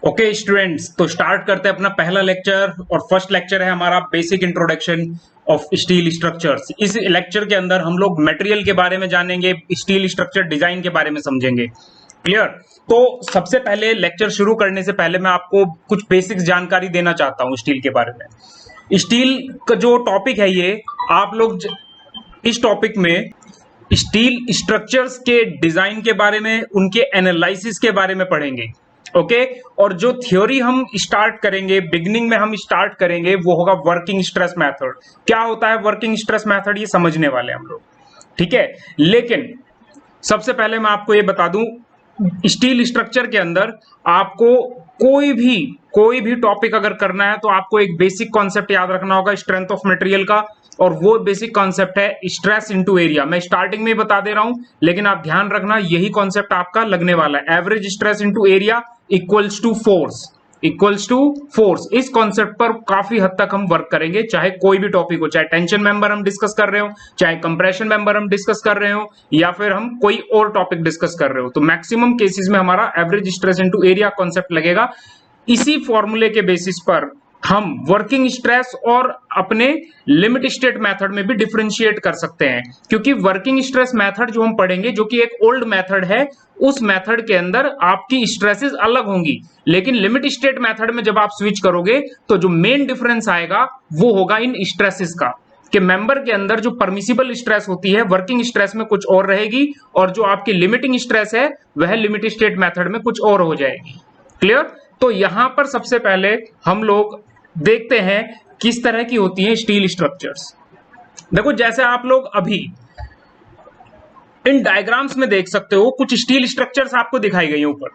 Okay students, तो start करते हैं अपना पहला लेक्चर और फर्स्ट लेक्चर है हमारा basic introduction of steel structures. इस लेक्चर के अंदर हम लोग मटेरियल के बारे में जानेंगे, स्टील स्ट्रक्चर डिजाइन के बारे में समझेंगे। क्लियर? तो सबसे पहले लेक्चर शुरू करने से पहले मैं आपको कुछ बेसिक जानकारी देना चाहता हूं स्टील के बारे में। स्टील का जो टॉपिक है ये आप लोग इस टॉपिक में स्टील स्ट्रक्चर्स के डिजाइन के बारे में, उनके एनालिसिस के बारे में पढ़ेंगे। ओके और जो थ्योरी हम स्टार्ट करेंगे, बिगिनिंग में हम स्टार्ट करेंगे, वो होगा वर्किंग स्ट्रेस मेथड। क्या होता है वर्किंग स्ट्रेस मेथड, ये समझने वाले हम लोग। ठीक है, लेकिन सबसे पहले मैं आपको ये बता दूं, स्टील स्ट्रक्चर के अंदर आपको कोई भी टॉपिक अगर करना है तो आपको एक बेसिक कॉन्सेप्ट याद रखना होगा स्ट्रेंथ ऑफ मटेरियल का, और वो बेसिक कॉन्सेप्ट है स्ट्रेस इनटू एरिया। मैं स्टार्टिंग में ही बता दे रहा हूं, लेकिन आप ध्यान रखना यही कॉन्सेप्ट आपका लगने वाला है। Average stress into area equals to force. इस कॉन्सेप्ट पर काफी हद तक हम वर्क करेंगे, चाहे कोई भी टॉपिक हो, चाहे टेंशन मेंबर हम डिस्कस कर रहे हो, चाहे कंप्रेशन मेंबर हम डिस्कस कर रहे हो, या फिर हम कोई और टॉपिक डिस्कस कर रहे हो। तो मैक्सिमम केसेस में हमारा average stress into area concept लगेगा। इसी फॉर्मूले के बेसिस पर हम वर्किंग स्ट्रेस और अपने लिमिट स्टेट मेथड में भी डिफरेंशिएट कर सकते हैं, क्योंकि वर्किंग स्ट्रेस मेथड जो हम पढ़ेंगे, जो कि एक ओल्ड मेथड है, उस मेथड के अंदर आपकी स्ट्रेसेस अलग होंगी। लेकिन लिमिट स्टेट मेथड में जब आप स्विच करोगे तो जो मेन डिफरेंस आएगा वो होगा इन स्ट्रेसेस का, कि मेंबर के अंदर जो परमिसिबल स्ट्रेस होती है वर्किंग स्ट्रेस में कुछ और रहेगी, और जो आपकी लिमिटिंग स्ट्रेस है वह लिमिट स्टेट मेथड में कुछ और हो जाएगी। क्लियर? तो यहां पर सबसे पहले हम लोग देखते हैं किस तरह की होती है स्टील स्ट्रक्चर्स। देखो, जैसे आप लोग अभी इन डायग्राम्स में देख सकते हो, कुछ स्टील स्ट्रक्चर्स आपको दिखाई गई ऊपर।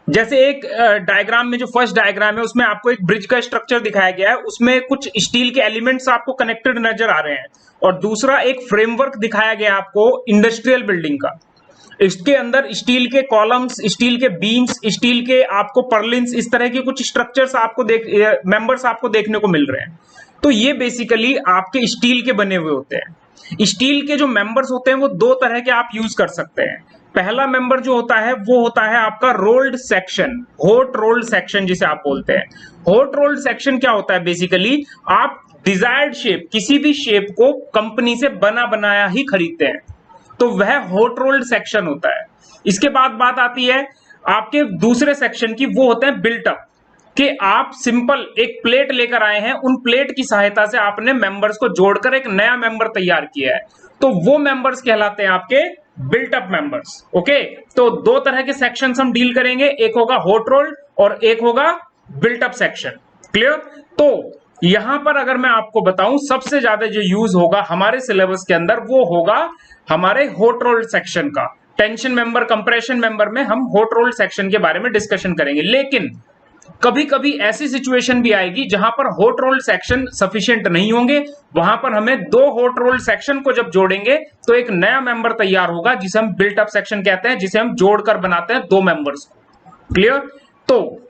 जैसे एक डायग्राम में, जो फर्स्ट डायग्राम है, उसमें आपको एक ब्रिज का स्ट्रक्चर दिखाया गया है, उसमें कुछ स्टील के एलिमेंट्स आपको कनेक्टेड नजर आ रहे हैं। और दूसरा एक फ्रेमवर्क दिखाया गया आपको इंडस्ट्रियल बिल्डिंग का। इसके अंदर स्टील के कॉलम्स, स्टील के बीम्स, स्टील के आपको पर्लिन्स, इस तरह के कुछ स्ट्रक्चर्स आपको मेंबर्स आपको देखने को मिल रहे हैं। तो ये बेसिकली आपके स्टील के बने हुए होते हैं। स्टील के जो मेंबर्स होते हैं वो दो तरह के आप यूज कर सकते हैं। पहला मेंबर जो होता है वो होता है आपका rolled section, hot rolled section जिसे आप बोलते हैं। हॉट रोल्ड सेक्शन क्या होता है, बेसिकली आप डिजायर्ड शेप, किसी भी शेप को कंपनी से बना बनाया ही खरीदते हैं, तो वह हॉट रोल्ड सेक्शन होता है। इसके बाद बात आती है आपके दूसरे सेक्शन की, वो होते हैं बिल्ट अप, कि आप सिंपल एक प्लेट लेकर आए हैं, उन प्लेट की सहायता से आपने मेंबर्स को जोड़कर एक नया मेंबर तैयार किया है, तो वो मेंबर्स कहलाते हैं आपके बिल्ट अप मेंबर्स। ओके, तो दो तरह के सेक्शंस हम डील करेंगे, एक होगा हॉट रोल्ड और एक होगा बिल्ट अप सेक्शन। क्लियर? तो यहां पर अगर मैं आपको बताऊं, सबसे ज्यादा जो यूज होगा हमारे सिलेबस के अंदर वो होगा हमारे हॉट रोल्ड सेक्शन का। टेंशन मेंबर, कंप्रेशन मेंबर में हम हॉट रोल्ड सेक्शन के बारे में डिस्कशन करेंगे। लेकिन कभी कभी ऐसी सिचुएशन भी आएगी जहां पर हॉट रोल्ड सेक्शन सफिशिएंट नहीं होंगे, वहां पर हमें दो हॉट रोल्ड सेक्शन को जब जोड़ेंगे तो एक नया मेंबर तैयार होगा, जिसे हम बिल्ट अप सेक्शन कहते हैं, जिसे हम जोड़कर बनाते हैं दो मेंबर्स को। क्लियर? तो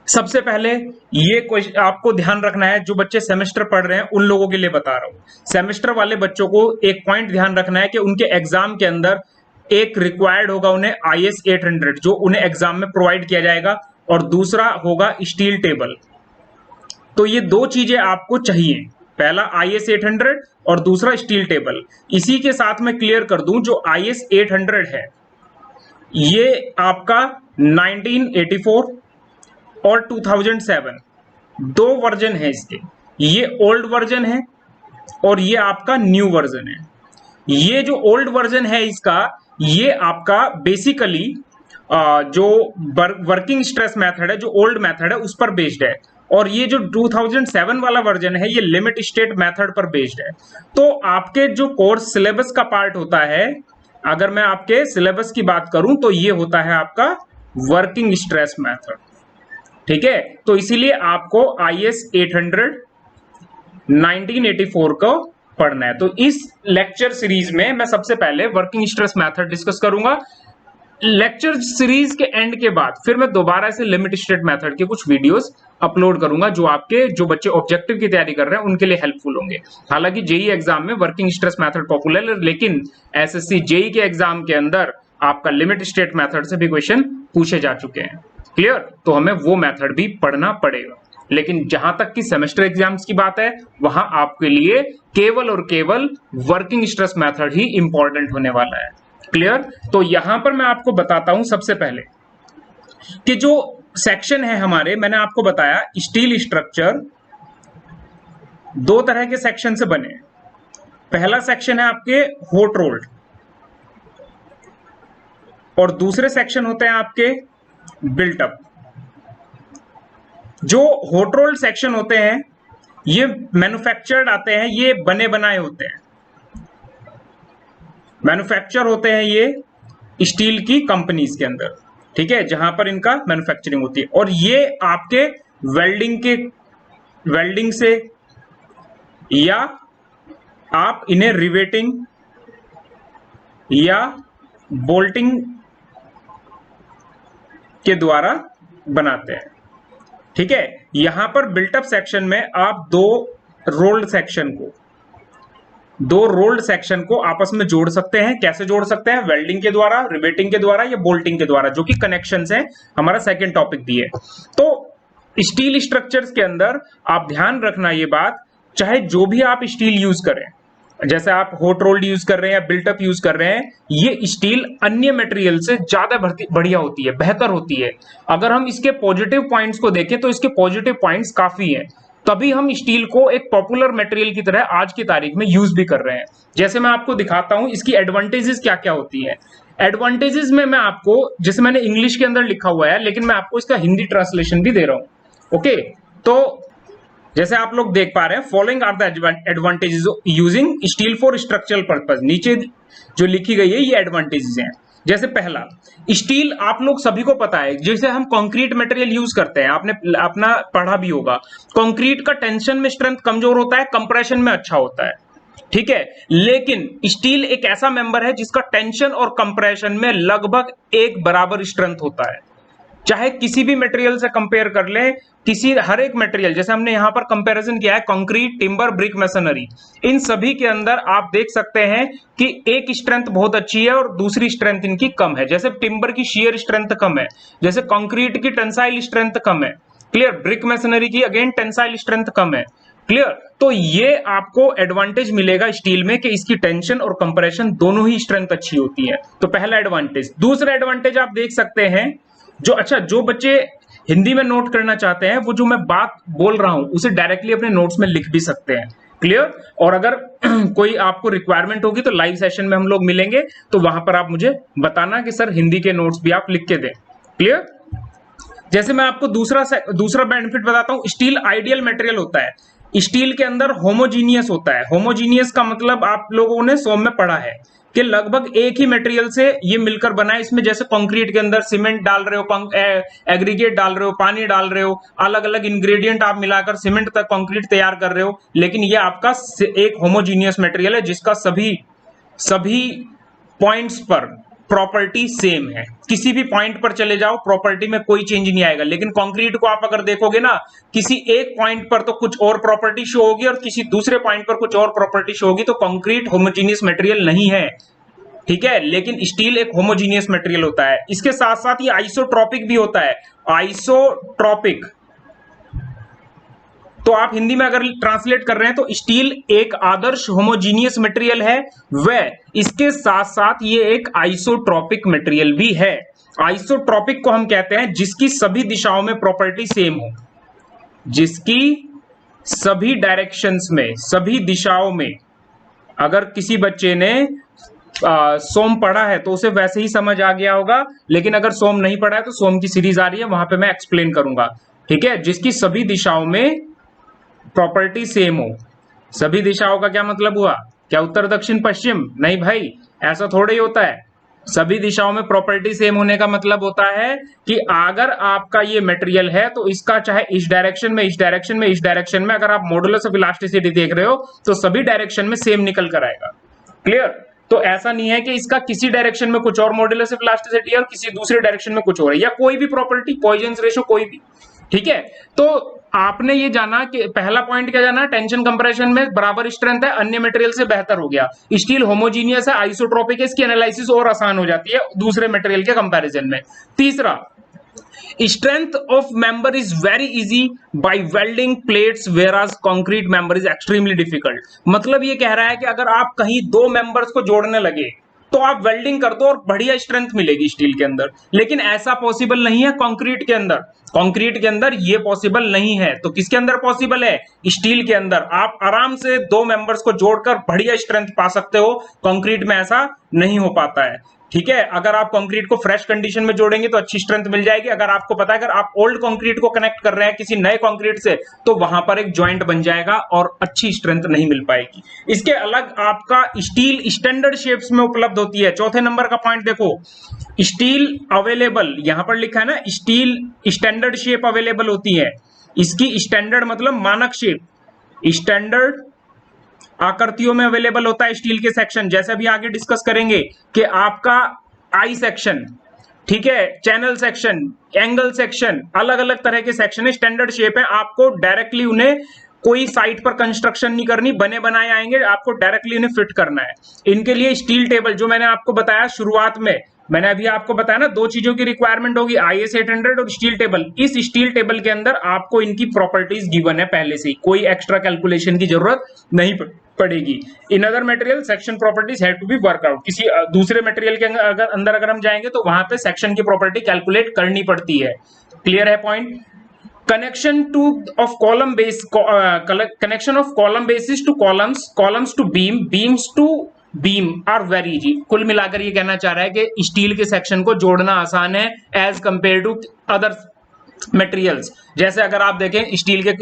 सबसे पहले ये क्वेश्चन आपको ध्यान रखना है, जो बच्चे सेमेस्टर पढ़ रहे हैं उन लोगों के लिए बता रहा हूं। सेमेस्टर वाले बच्चों को एक पॉइंट ध्यान रखना है कि उनके एग्जाम के अंदर एक रिक्वायर्ड होगा उन्हें IS 800, जो उन्हें एग्जाम में प्रोवाइड किया जाएगा, और दूसरा होगा स्टील टेबल। तो ये दो चीजें आपको चाहिए, पहला IS 800 और दूसरा स्टील टेबल। इसी के साथ मैं क्लियर कर दूं, जो IS 800 है ये आपका 1984 और 2007 दो वर्जन है इसके। ये ओल्ड वर्जन है और ये आपका न्यू वर्जन है। ये जो ओल्ड वर्जन है इसका, ये आपका बेसिकली जो वर्किंग स्ट्रेस मेथड है, जो ओल्ड मेथड है, उस पर बेस्ड है। और ये जो 2007 वाला वर्जन है, ये लिमिट स्टेट मेथड पर बेस्ड है। तो आपके जो कोर्स सिलेबस का पार्ट होता है, अगर मैं आपके सिलेबस की बात करूं तो ये होता है आपका वर्किंग स्ट्रेस मेथड। ठीक है, तो इसीलिए आपको IS 800 1984 को पढ़ना है। तो इस लेक्चर सीरीज में मैं सबसे पहले वर्किंग स्ट्रेस मेथड डिस्कस करूंगा। लेक्चर सीरीज के एंड के बाद फिर मैं दोबारा से लिमिट स्टेट मेथड के कुछ वीडियोस अपलोड करूंगा, जो बच्चे ऑब्जेक्टिव की तैयारी कर रहे हैं उनके लिए हेल्पफुल होंगे। हालांकि जेई एग्जाम में वर्किंग स्ट्रेस मेथड पॉपुलर है, लेकिन SSC जेई के एग्जाम के अंदर आपका लिमिट स्टेट मेथड से भी क्वेश्चन पूछे जा चुके हैं। क्लियर? तो हमें वो मेथड भी पढ़ना पड़ेगा। लेकिन जहां तक कि सेमेस्टर एग्जाम्स की बात है, वहां आपके लिए केवल और केवल वर्किंग स्ट्रेस मेथड ही इंपॉर्टेंट होने वाला है। क्लियर? तो यहां पर मैं आपको बताता हूं सबसे पहले कि जो सेक्शन है हमारे, मैंने आपको बताया स्टील स्ट्रक्चर दो तरह के सेक्शन से बने हैं। पहला सेक्शन है आपके हॉट रोल्ड और दूसरे सेक्शन होते हैं आपके बिल्टअप। जो हॉट रोल्ड सेक्शन होते हैं ये मैन्युफैक्चर्ड आते हैं, ये बने बनाए होते हैं, मैन्युफैक्चर होते हैं ये स्टील की कंपनीज के अंदर, ठीक है, जहां पर इनका मैन्युफैक्चरिंग होती है। और ये आपके वेल्डिंग से या आप इन्हें रिवेटिंग या बोल्टिंग के द्वारा बनाते हैं। ठीक है, यहां पर बिल्टअप सेक्शन में आप दो रोल्ड सेक्शन को आपस में जोड़ सकते हैं। कैसे जोड़ सकते हैं? वेल्डिंग के द्वारा, रिवेटिंग के द्वारा या बोल्टिंग के द्वारा, जो कि कनेक्शंस हैं, हमारा सेकंड टॉपिक भी है। तो स्टील स्ट्रक्चर्स के अंदर आप ध्यान रखना ये बात, चाहे जो भी आप स्टील यूज करें, जैसे आप हॉट रोल्ड यूज कर रहे हैं या बिल्टअप यूज कर रहे हैं, ये स्टील अन्य मटेरियल से ज्यादा बढ़िया होती है, बेहतर होती है। अगर हम इसके पॉजिटिव पॉइंट्स को देखें तो इसके पॉजिटिव पॉइंट्स काफी हैं, तभी हम स्टील को एक पॉपुलर मटेरियल की तरह आज की तारीख में यूज भी कर रहे हैं। जैसे मैं आपको दिखाता हूं इसकी एडवांटेजेस क्या क्या होती है। एडवांटेजेस में मैं आपको, जैसे मैंने इंग्लिश के अंदर लिखा हुआ है, लेकिन मैं आपको इसका हिंदी ट्रांसलेशन भी दे रहा हूं। ओके, तो जैसे आप लोग देख पा रहे हैं, following are the advantages using steel for structural purpose. नीचे जो लिखी गई है ये एडवांटेजेस हैं। जैसे पहला, स्टील आप लोग सभी को पता है, जैसे हम कंक्रीट मटेरियल यूज करते हैं, आपने अपना पढ़ा भी होगा, कंक्रीट का टेंशन में स्ट्रेंथ कमजोर होता है, कंप्रेशन में अच्छा होता है। ठीक है, लेकिन स्टील एक ऐसा मेंबर है जिसका टेंशन और कंप्रेशन में लगभग एक बराबर स्ट्रेंथ होता है। चाहे किसी भी मटेरियल से कंपेयर कर लें, हर एक मटेरियल, जैसे हमने यहां पर कंपैरिजन किया है कंक्रीट, टिम्बर, ब्रिक, मैसनरी, इन सभी के अंदर आप देख सकते हैं कि एक स्ट्रेंथ बहुत अच्छी है और दूसरी स्ट्रेंथ इनकी कम है। जैसे टिम्बर की शियर स्ट्रेंथ कम है, जैसे कंक्रीट की टेंसाइल स्ट्रेंथ कम है। क्लियर? ब्रिक मैसनरी की अगेन टेंसाइल स्ट्रेंथ कम है। क्लियर? तो ये आपको एडवांटेज मिलेगा स्टील में कि इसकी टेंशन और कंप्रेशन दोनों ही स्ट्रेंथ अच्छी होती है। तो पहला एडवांटेज। दूसरा एडवांटेज आप देख सकते हैं, जो बच्चे हिंदी में नोट करना चाहते हैं, वो जो मैं बात बोल रहा हूं उसे डायरेक्टली अपने नोट्स में लिख भी सकते हैं। क्लियर? और अगर कोई आपको रिक्वायरमेंट होगी तो लाइव सेशन में हम लोग मिलेंगे, तो वहां पर आप मुझे बताना कि सर हिंदी के नोट्स भी आप लिख के दें। क्लियर? जैसे मैं आपको दूसरा बेनिफिट बताता हूं, स्टील आइडियल मटेरियल होता है। स्टील के अंदर होमोजीनियस होता है। होमोजीनियस का मतलब आप लोगों ने सोम में पढ़ा है कि लगभग एक ही मटेरियल से ये मिलकर बना है। इसमें जैसे कंक्रीट के अंदर सीमेंट डाल रहे हो, एग्रीगेट डाल रहे हो, पानी डाल रहे हो, अलग अलग इंग्रेडिएंट आप मिलाकर सीमेंट तक कंक्रीट तैयार कर रहे हो, लेकिन ये आपका एक होमोजीनियस मटेरियल है जिसका सभी पॉइंट्स पर प्रॉपर्टी सेम है। किसी भी पॉइंट पर चले जाओ, प्रॉपर्टी में कोई चेंज नहीं आएगा। लेकिन कंक्रीट को आप अगर देखोगे ना, किसी एक पॉइंट पर तो कुछ और प्रॉपर्टी शो होगी और किसी दूसरे पॉइंट पर कुछ और प्रॉपर्टी शो होगी। तो कंक्रीट होमोजीनियस मटेरियल नहीं है, ठीक है, लेकिन स्टील एक होमोजीनियस मटेरियल होता है। इसके साथ साथ ये आइसोट्रॉपिक भी होता है। आइसोट्रॉपिक, तो आप हिंदी में अगर ट्रांसलेट कर रहे हैं तो स्टील एक आदर्श होमोजीनियस मटेरियल है, वह इसके साथ साथ ये एक आइसोट्रॉपिक मटेरियल भी है। आइसोट्रॉपिक को हम कहते हैं जिसकी सभी दिशाओं में प्रॉपर्टी सेम हो, जिसकी सभी डायरेक्शंस में, सभी दिशाओं में, अगर किसी बच्चे ने सोम पढ़ा है तो उसे वैसे ही समझ आ गया होगा, लेकिन अगर सोम नहीं पढ़ा है तो सोम की सीरीज आ रही है, वहां पे मैं एक्सप्लेन करूंगा। ठीक है, जिसकी सभी दिशाओं में प्रॉपर्टी सेम हो। सभी दिशाओं का क्या मतलब हुआ? क्या उत्तर दक्षिण पश्चिम? नहीं भाई, ऐसा थोड़ा ही होता है। सभी दिशाओं में प्रॉपर्टी सेम होने का मतलब होता है कि अगर आपका ये मटेरियल है तो इसका चाहे इस डायरेक्शन में, इस डायरेक्शन में, इस डायरेक्शन में, अगर आप मॉडुलस ऑफ इलास्टिसिटी देख रहे हो तो सभी डायरेक्शन में सेम निकल कर आएगा। क्लियर? तो ऐसा नहीं है कि इसका किसी डायरेक्शन में कुछ और मॉडुलस ऑफ इलास्टिसिटी है और किसी दूसरे डायरेक्शन में कुछ और है, या कोई भी प्रॉपर्टी, पॉइजन्स रेशो, कोई भी। ठीक है, तो आपने ये जाना कि पहला पॉइंट क्या जाना, टेंशन कंप्रेशन में बराबर स्ट्रेंथ है, अन्य मटेरियल से बेहतर हो गया। स्टील होमोजीनियस है, आइसोट्रोपिक है, इसकी एनालिसिस और आसान हो जाती है दूसरे मटेरियल के कंपैरिजन में। तीसरा, strength of member is very easy by welding plates whereas concrete member is extremely difficult। मतलब ये कह रहा है कि अगर आप कहीं दो मेंबर्स को जोड़ने लगे तो आप वेल्डिंग कर दो और बढ़िया स्ट्रेंथ मिलेगी स्टील के अंदर, लेकिन ऐसा पॉसिबल नहीं है कंक्रीट के अंदर। कंक्रीट के अंदर ये पॉसिबल नहीं है। तो किसके अंदर पॉसिबल है? स्टील के अंदर। आप आराम से दो मेंबर्स को जोड़कर बढ़िया स्ट्रेंथ पा सकते हो, कंक्रीट में ऐसा नहीं हो पाता है। ठीक है, अगर आप कंक्रीट को फ्रेश कंडीशन में जोड़ेंगे तो अच्छी स्ट्रेंथ मिल जाएगी। अगर आपको पता है अगर आप ओल्ड कंक्रीट को कनेक्ट कर रहे हैं किसी नए कंक्रीट से तो वहां पर एक जॉइंट बन जाएगा और अच्छी स्ट्रेंथ नहीं मिल पाएगी। इसके अलग आपका स्टील स्टैंडर्ड शेप्स में उपलब्ध होती है। चौथे नंबर का पॉइंट देखो, स्टील अवेलेबल, यहां पर लिखा है ना स्टील स्टैंडर्ड शेप अवेलेबल होती है। इसकी स्टैंडर्ड मतलब मानक शेप, स्टैंडर्ड आकृतियों में अवेलेबल होता है स्टील के सेक्शन। जैसे अभी आगे डिस्कस करेंगे कि आपका आई सेक्शन, ठीक है, चैनल सेक्शन, एंगल सेक्शन, अलग अलग तरह के सेक्शन है, स्टैंडर्ड शेप है। आपको डायरेक्टली उन्हें कोई साइट पर कंस्ट्रक्शन नहीं करनी, बने बनाए आएंगे, आपको डायरेक्टली उन्हें फिट करना है। इनके लिए स्टील टेबल, जो मैंने आपको बताया शुरुआत में, मैंने अभी आपको बताया ना, दो चीजों की रिक्वायरमेंट होगी, IS 800 और स्टील टेबल। इस स्टील टेबल के अंदर आपको इनकी प्रॉपर्टीज गिवन है पहले से ही, कोई एक्स्ट्रा कैलकुलेशन की जरूरत नहीं पड़ेगी। In other material section properties have to be work out. किसी दूसरे मटेरियल के अंदर अगर हम जाएंगे तो वहां पे सेक्शन की प्रॉपर्टी कैलकुलेट करनी पड़ती है। क्लियर है point? Connection to of column base, connection of column basis to columns, columns to beam, beams to beam are very easy. कुल मिलाकर ये कहना चाह रहा है कि स्टील के सेक्शन को जोड़ना आसान है as compare to other materials. जैसे अगर आप देखें स्टील के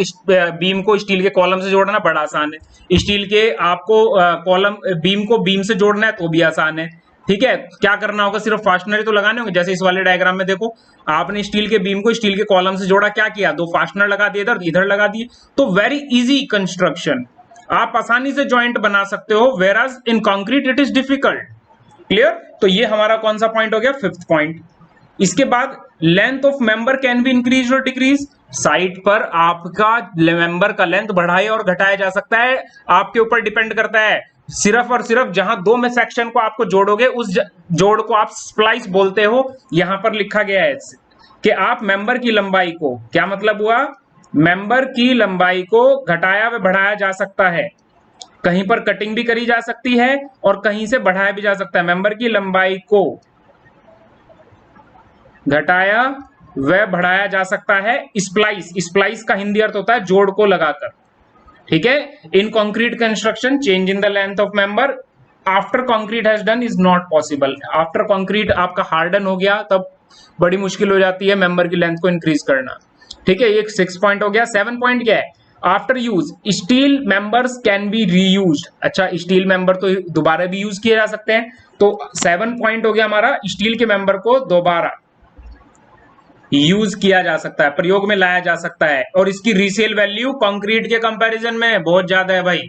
बीम को स्टील के कॉलम से जोड़ना बड़ा आसान है, स्टील के आपको कॉलम बीम को बीम से जोड़ना है तो भी आसान है। ठीक है, क्या करना होगा, सिर्फ फास्टनर तो लगाने होंगे। जैसे इस वाले डायग्राम में देखो, आपने स्टील के बीम को स्टील के कॉलम से जोड़ा, क्या किया, दो फास्टनर लगा दिए, इधर इधर लगा दिए, तो वेरी इजी कंस्ट्रक्शन, आप आसानी से जॉइंट बना सकते हो, whereas in concrete it is difficult. Clear? तो ये हमारा कौन सा पॉइंट हो गया, फिफ्थ पॉइंट। इसके बाद length of member can be increase और डिक्रीज। साइट पर आपका मेंबर का लेंथ बढ़ाया और घटाया जा सकता है, आपके ऊपर डिपेंड करता है। सिर्फ और सिर्फ जहां दो में सेक्शन को आपको जोड़ोगे उस जोड़ को आप स्प्लाइस बोलते हो। यहां पर लिखा गया है कि आप मेंबर की लंबाई को, क्या मतलब हुआ, मेंबर की लंबाई को घटाया व बढ़ाया जा सकता है। कहीं पर कटिंग भी करी जा सकती है और कहीं से बढ़ाया भी जा सकता है। मेंबर की लंबाई को घटाया व बढ़ाया जा सकता है स्प्लाइस, स्प्लाइस का हिंदी अर्थ होता है जोड़ को लगाकर। ठीक है, इन concrete construction change in the length of member after concrete has done is not possible. After concrete आपका हार्डन हो गया तब बड़ी मुश्किल हो जाती है मेंबर की लेंथ को इंक्रीज करना। ठीक है, ये 6 पॉइंट हो गया। 7 पॉइंट क्या है, after use steel members can be reused. अच्छा, स्टील मेंबर तो दोबारा भी यूज किए जा सकते हैं। तो 7 पॉइंट हो गया हमारा, स्टील के मेंबर को दोबारा यूज किया जा सकता है, प्रयोग में लाया जा सकता है, और इसकी रीसेल वैल्यू कंक्रीट के कंपैरिजन में बहुत ज्यादा है भाई।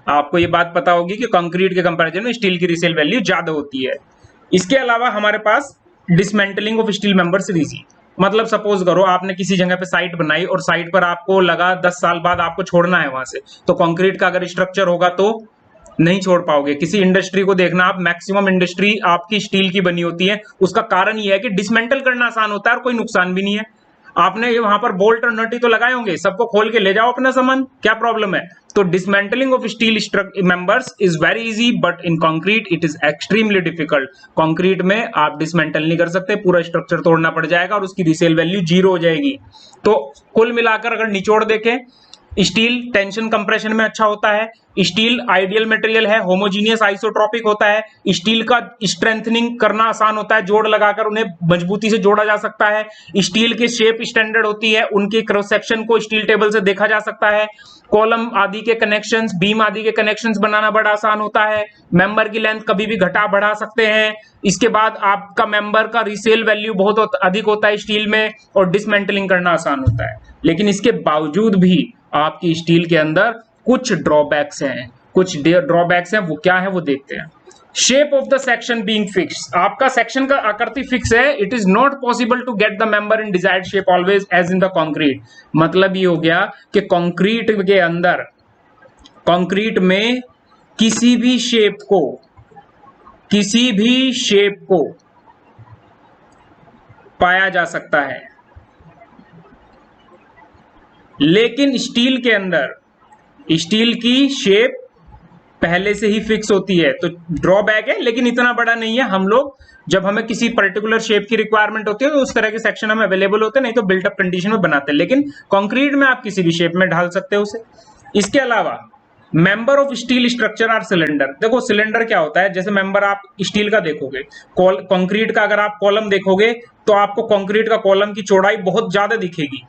आपको ये बात पता होगी कि कंक्रीट के कंपैरिजन में स्टील की रीसेल वैल्यू ज्यादा होती है। इसके अलावा हमारे पास dismantling of steel members easy. मतलब सपोज करो आपने किसी जगह पे साइट बनाई और साइट पर आपको लगा 10 साल बाद आपको छोड़ना है वहां से, तो कंक्रीट का अगर स्ट्रक्चर होगा तो नहीं छोड़ पाओगे। किसी इंडस्ट्री को देखना आप, मैक्सिमम इंडस्ट्री आपकी स्टील की बनी होती है। उसका कारण यह है कि डिसमेंटल करना आसान होता है और कोई नुकसान भी नहीं है। आपने वहां पर बोल्ट और नटी तो लगाए होंगे, सबको खोल के ले जाओ अपना सामान, क्या प्रॉब्लम है। तो dismantling of steel members is very easy but in concrete it is extremely difficult. Concrete में आप डिसमेंटल नहीं कर सकते, पूरा स्ट्रक्चर तोड़ना पड़ जाएगा और उसकी रीसेल वैल्यू 0 हो जाएगी। तो कुल मिलाकर अगर निचोड़ देखें, स्टील टेंशन कंप्रेशन में अच्छा होता है, स्टील आइडियल मटेरियल है, होमोजीनियस आइसोट्रोपिक होता है, स्टील का स्ट्रेंथनिंग करना आसान होता है, जोड़ लगाकर उन्हें मजबूती से जोड़ा जा सकता है, स्टील की शेप स्टैंडर्ड होती है, उनके क्रॉस सेक्शन को स्टील टेबल से देखा जा सकता है, कॉलम आदि के कनेक्शंस, बीम आदि के कनेक्शंस बनाना बड़ा आसान होता है, मेंबर की लेंथ कभी भी घटा बढ़ा सकते हैं। इसके बाद आपका मेंबर का रीसेल वैल्यू बहुत अधिक होता है स्टील में, और डिसमेंटलिंग करना आसान होता है। लेकिन इसके बावजूद भी आपकी स्टील के अंदर कुछ ड्रॉबैक्स हैं, कुछ ड्रॉबैक्स हैं, वो क्या है वो देखते हैं। Shape of the section being fix, आपका सेक्शन का आकृति फिक्स है, it is not possible to get the member in desired shape always as in the concrete. मतलब ये हो गया कि कंक्रीट के अंदर, कंक्रीट में किसी भी शेप को पाया जा सकता है, लेकिन स्टील के अंदर स्टील की शेप पहले से ही फिक्स होती है। तो ड्रॉबैक है, लेकिन इतना बड़ा नहीं है। हम लोग जब हमें किसी पर्टिकुलर शेप की रिक्वायरमेंट होती है तो उस तरह के सेक्शन हमें अवेलेबल होते हैं, नहीं तो बिल्टअप कंडीशन में बनाते हैं। लेकिन कंक्रीट में आप किसी भी शेप में ढाल सकते हो उसे। इसके अलावा member of steel structure are cylinder. देखो सिलेंडर क्या होता है, जैसे मेंबर आप स्टील का देखोगे, कंक्रीट का अगर आप कॉलम देखोगे तो आपको कंक्रीट का कॉलम की चौड़ाई बहुत ज्यादा दिखेगी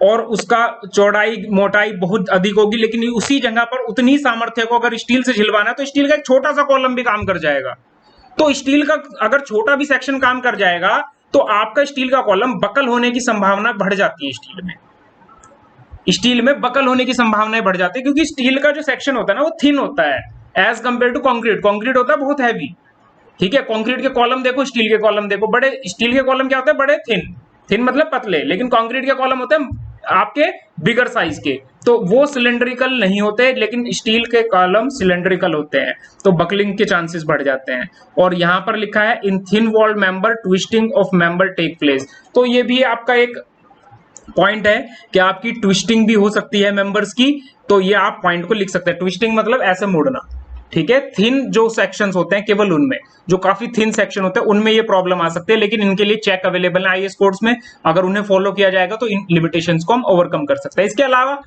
और उसका चौड़ाई मोटाई बहुत अधिक होगी, लेकिन उसी जगह पर उतनी सामर्थ्य को अगर स्टील से झिलवाना है तो स्टील का एक छोटा सा कॉलम भी काम कर जाएगा। तो स्टील का अगर छोटा भी सेक्शन काम कर जाएगा तो आपका स्टील का कॉलम बकल होने की संभावना बढ़ जाती है। स्टील में बकल होने की संभावनाएं बढ़ जाती है, क्योंकि स्टील का जो सेक्शन होता है ना वो थिन होता है as compare to concrete. Concrete होता है बहुत हैवी, ठीक है। कंक्रीट के कॉलम देखो, स्टील के कॉलम देखो, बड़े स्टील के कॉलम क्या होते हैं, बड़े थिन, थिन मतलब पतले, लेकिन कंक्रीट के कॉलम होते हैं आपके बिगर साइज के, तो वो सिलेंड्रिकल नहीं होते, लेकिन स्टील के कॉलम सिलेंड्रिकल होते हैं, तो बकलिंग के चांसेस बढ़ जाते हैं। और यहां पर लिखा है in thin walled member twisting of member take place, तो ये भी आपका एक पॉइंट है कि आपकी ट्विस्टिंग भी हो सकती है मेंबर्स की, तो ये आप पॉइंट को लिख सकते हैं। ट्विस्टिंग मतलब ऐसे मोड़ना, ठीक है। थिन जो सेक्शंस होते हैं, केवल उनमें जो काफी थिन सेक्शन होते हैं उनमें ये प्रॉब्लम आ सकती है, लेकिन इनके लिए चेक अवेलेबल है आईएएस कोड्स में। अगर उन्हें फॉलो किया जाएगा तो इन लिमिटेशंस को हम ओवरकम कर सकते हैं। इसके अलावा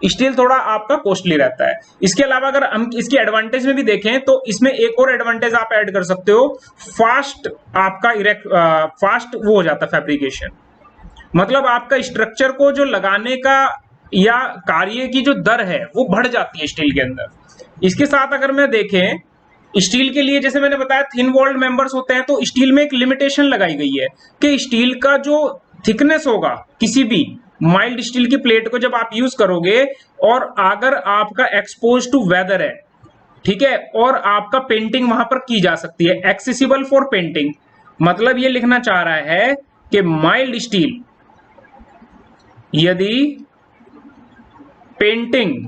स्टील थोड़ा आपका कॉस्टली रहता है। इसके अलावा अगर हम इसकी एडवांटेज में भी देखें तो इसमें एक और एडवांटेज आप ऐड कर सकते हो, फास्ट आपका फास्ट वो हो जाता है फैब्रिकेशन, मतलब आपका स्ट्रक्चर को जो लगाने का या कार्य की जो दर है वो बढ़ जाती है स्टील के अंदर। इसके साथ अगर मैं देखें स्टील के लिए, जैसे मैंने बताया थिन वॉल्ड मेंबर्स होते हैं, तो स्टील में एक लिमिटेशन लगाई गई है कि स्टील का जो थिकनेस होगा किसी भी माइल्ड स्टील की प्लेट को जब आप यूज करोगे और अगर आपका एक्सपोज टू वेदर है, ठीक है, और आपका पेंटिंग वहां पर की जा सकती है, एक्सेसिबल फॉर पेंटिंग, मतलब ये लिखना चाह रहा है कि माइल्ड स्टील यदि पेंटिंग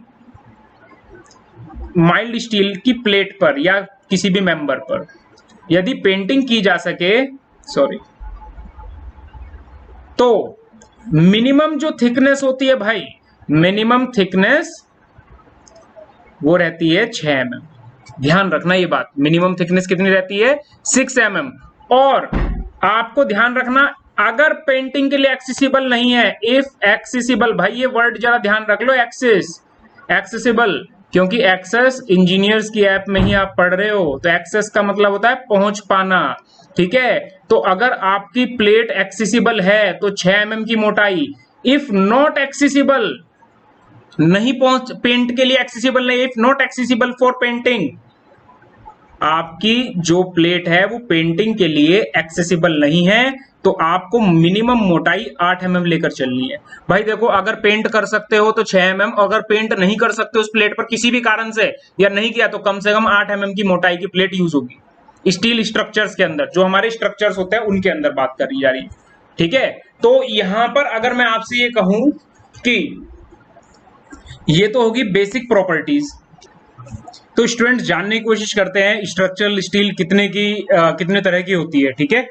माइल्ड स्टील की प्लेट पर या किसी भी मेंबर पर यदि पेंटिंग की जा सके, तो मिनिमम जो थिकनेस होती है भाई, मिनिमम थिकनेस वो रहती है 6 mm। ध्यान रखना ये बात, मिनिमम थिकनेस कितनी रहती है, 6 mm। और आपको ध्यान रखना अगर पेंटिंग के लिए एक्सेसिबल नहीं है, इफ एक्सेसिबल, भाई ये वर्ड जरा ध्यान रख लो, एक्सेसिबल, क्योंकि एक्सेस इंजीनियर्स की ऐप में ही आप पढ़ रहे हो, तो एक्सेस का मतलब होता है पहुंच पाना, ठीक है। तो अगर आपकी प्लेट एक्सेसिबल है तो 6 mm की मोटाई, इफ नॉट एक्सेसिबल, नहीं पहुंच, पेंट के लिए एक्सेसिबल नहीं, if not accessible for painting, आपकी जो प्लेट है वो पेंटिंग के लिए एक्सेसिबल नहीं है, तो आपको मिनिमम मोटाई 8 mm लेकर चलनी है। भाई देखो अगर पेंट कर सकते हो तो 6 mm, अगर पेंट नहीं कर सकते उस प्लेट पर किसी भी कारण से या नहीं किया तो कम से कम 8 mm की मोटाई की प्लेट यूज होगी। स्टील स्ट्रक्चर्स के अंदर, जो हमारे स्ट्रक्चर्स होते हैं उनके अंदर बात करी जा रही है, ठीक है। तो यहां पर अगर मैं आपसे ये कहूं कि ये तो होगी बेसिक प्रॉपर्टीज, तो स्टूडेंट्स जानने की कोशिश करते हैं स्ट्रक्चरल स्टील कितने तरह की होती है, ठीक है।